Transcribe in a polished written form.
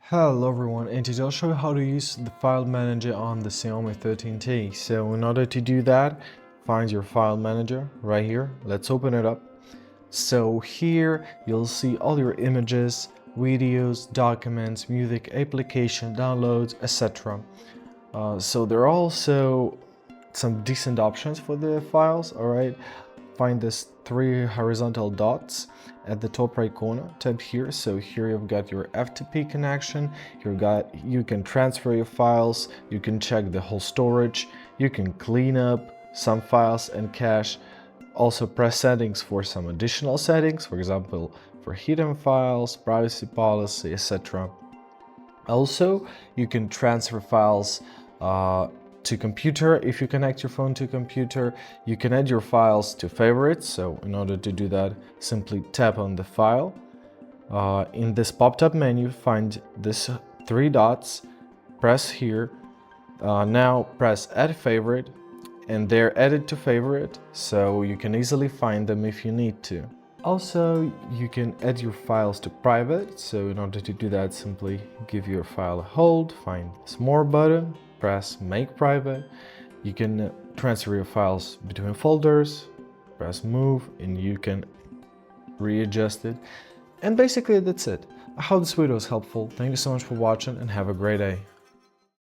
Hello everyone, and today I'll show you how to use the file manager on the Xiaomi 13T. So in order to do that, find your file manager right here. Let's open it up. So here you'll see all your images, videos, documents, music, application, downloads, etc. So there are also some decent options for the files, alright? Find this three horizontal dots at the top right corner, tap here. So here you've got your FTP connection, you can transfer your files, you can check the whole storage, you can clean up some files and cache. Also press settings for some additional settings, for example, for hidden files, privacy policy, etc. Also, you can transfer files to computer. If you connect your phone to computer, you can add your files to favorites. So in order to do that, simply tap on the file. In this pop-up menu, find this three dots, press here. Now press add favorite, and they're added to favorite, so you can easily find them if you need to. Also, you can add your files to private, so in order to do that, simply give your file a hold, find this more button, press make private. You can transfer your files between folders, press move, and you can readjust it. And basically that's it. I hope this video was helpful. Thank you so much for watching and have a great day.